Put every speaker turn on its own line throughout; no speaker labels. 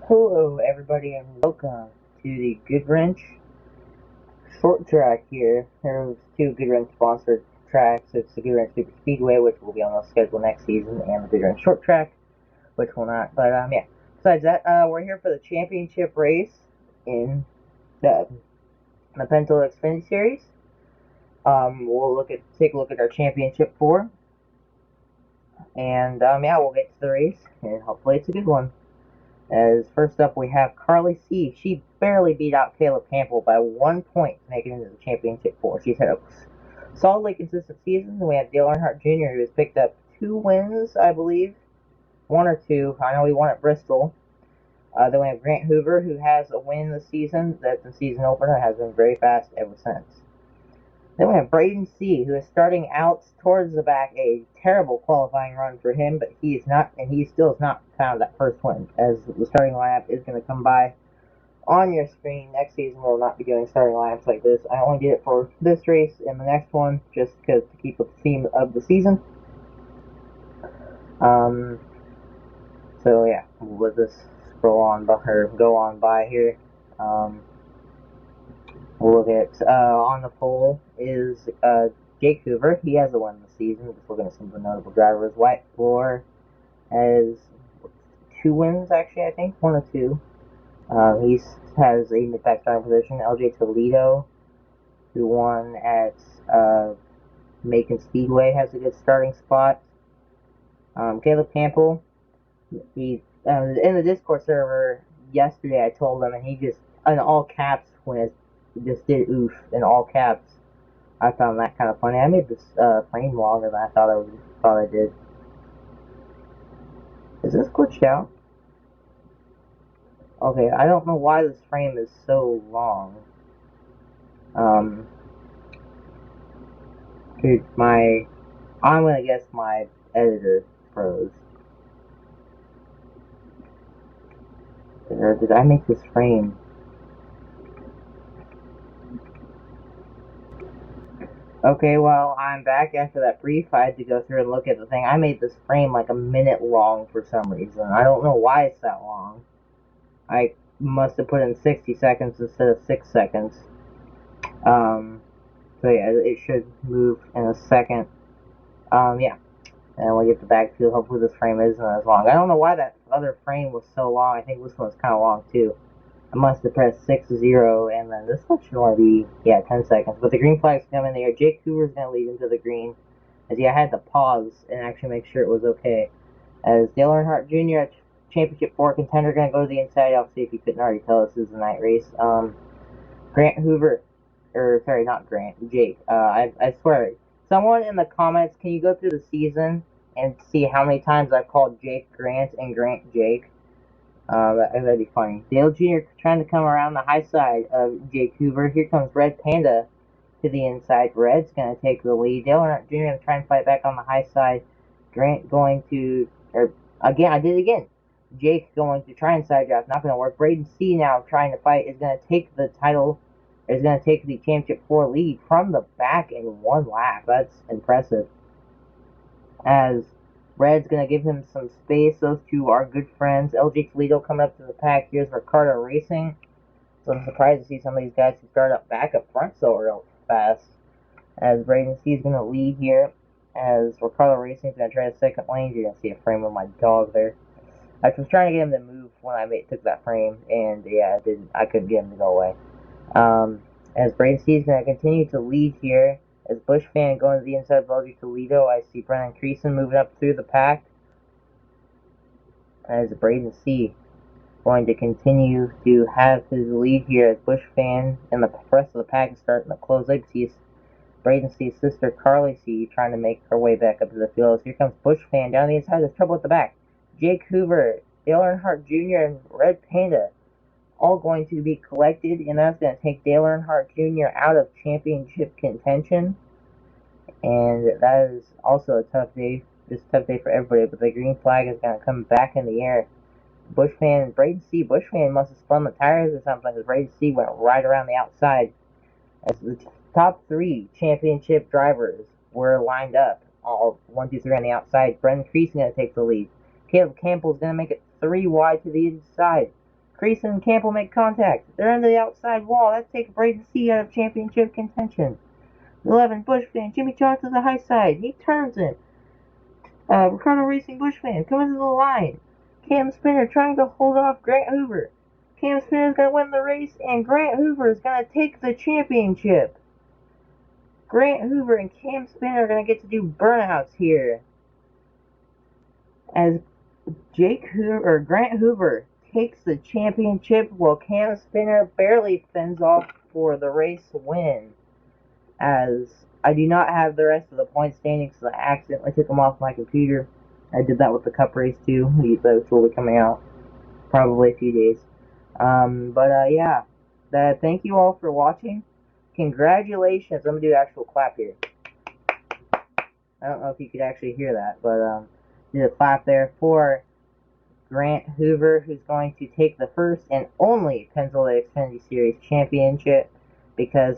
Hello everybody and welcome to the Good Wrench short track here. There's two Good Wrench sponsored tracks. It's the Good Wrench Super Speedway, which will be on the schedule next season, and the Good Wrench short track, which will not. But yeah. Besides that, we're here for the championship race in the pennzoil xfinty series. We'll take a look at our championship four, and yeah, we'll get to the race, and hopefully it's a good one. As first up, we have Carly C. She barely beat out Caleb Campbell by 1 point to make it into the championship four. She's had a solidly consistent season. And we have Dale Earnhardt Jr., who has picked up 2 wins, I believe. 1 or 2. I know he won at Bristol. Then we have Grant Hoover, who has a win this season. That's the season opener. Has been very fast ever since. Then we have Braden C., who is starting out towards the back, a terrible qualifying run for him, but he still has not found that first win, as the starting lineup is going to come by on your screen. Next season we'll not be doing starting lineups like this. I only did it for this race and the next one, just because to keep with the theme of the season. So yeah, we'll let this scroll on by, or go on by here. We'll look at, on the pole is Jake Hoover. He has a win this season. Just looking at some of the notable drivers. White Floor has 2 wins, actually, I think. 1 or 2. He has a mid-pack starting position. LJ Toledo, who won at Macon Speedway, has a good starting spot. Caleb Campbell, he in the Discord server yesterday, I told him, and he just, in all caps, just did oof in all caps. I found that kind of funny. I made this frame longer than I thought I did. Is this glitched out? Okay, I don't know why this frame is so long. Dude, I'm gonna guess my editor froze. Or did I make this frame? Okay, well, I'm back after that brief. I had to go through and look at the thing. I made this frame like a minute long for some reason. I don't know why it's that long. I must have put in 60 seconds instead of 6 seconds. So yeah, it should move in a second. Yeah. And we'll get the backfield. Hopefully this frame isn't as long. I don't know why that other frame was so long. I think this one's kind of long too. I must have pressed 6-0, and then this one should only be, 10 seconds. But the green flag's coming there. Jake Hoover's going to lead into the green. As I had to pause and actually make sure it was okay. As Dale Earnhardt Jr., Championship 4 contender, going to go to the inside. I'll see if you couldn't already tell, this is the night race. Grant Hoover, or sorry, not Grant, Jake. I swear, someone in the comments, can you go through the season and see how many times I've called Jake Grant and Grant Jake? That'd be funny. Dale Jr. trying to come around the high side of Jake Hoover. Here comes Red Panda to the inside. Red's going to take the lead. Dale Earnhardt Jr. going to try and fight back on the high side. Grant going to, I did it again. Jake going to try and side draft. Not going to work. Braden C. now trying to fight. Is going to take the title. Is going to take the Championship 4 lead from the back in 1 lap. That's impressive. As Red's going to give him some space. Those two are good friends. LJ Toledo coming up to the pack. Here's Ricardo Racing. So I'm surprised to see some of these guys who start up back up front so real fast. As Braden C is going to lead here. As Ricardo Racing is going to try the second lane. You're going to see a frame of my dog there. I was trying to get him to move when I took that frame. And yeah, I couldn't get him to go away. As Braden C is going to continue to lead here. As Bush fan going to the inside of LJ Toledo, I see Brennan Creason moving up through the pack. As Braden C going to continue to have his lead here as Bush fan and the rest of the pack is starting to close up. See Braden C's sister Carly C trying to make her way back up to the field. Here comes Bush fan down the inside. There's trouble at the back. Jake Hoover, Dale Earnhardt Jr., and Red Panda all going to be collected, and that's going to take Dale Earnhardt Jr. out of championship contention. And that is also a tough day. Just a tough day for everybody. But the green flag is going to come back in the air. Braden C. Bushfan must have spun the tires or something, because Braden C. went right around the outside. As the top 3 championship drivers were lined up, all 1, 2, 3 on the outside. Brendan Creason going to take the lead. Caleb Campbell is going to make it 3 wide to the inside. Crease and Campbell make contact. They're under the outside wall. That takes Braden C out of championship contention. 11, Bushfan. Jimmy John to the high side. He turns it. Ricardo Racing Bushfan coming to the line. Cam Spinner trying to hold off Grant Hoover. Cam Spinner's going to win the race, and Grant Hoover is going to take the championship. Grant Hoover and Cam Spinner are going to get to do burnouts here. As Grant Hoover takes the championship while Cam Spinner barely fends off for the race win. As I do not have the rest of the point standings, so I accidentally took them off my computer. I did that with the Cup race too, which will be coming out probably a few days. Yeah. Thank you all for watching. Congratulations. I'm going to do an actual clap here. I don't know if you could actually hear that, but did a clap there for Grant Hoover, who's going to take the first and only pennzoil Xfinity Series championship, because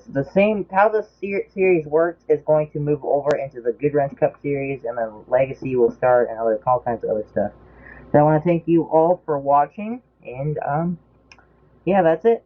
how the series works is going to move over into the Good Runs Cup Series, and then Legacy will start, and all kinds of other stuff. So I want to thank you all for watching, and yeah, that's it.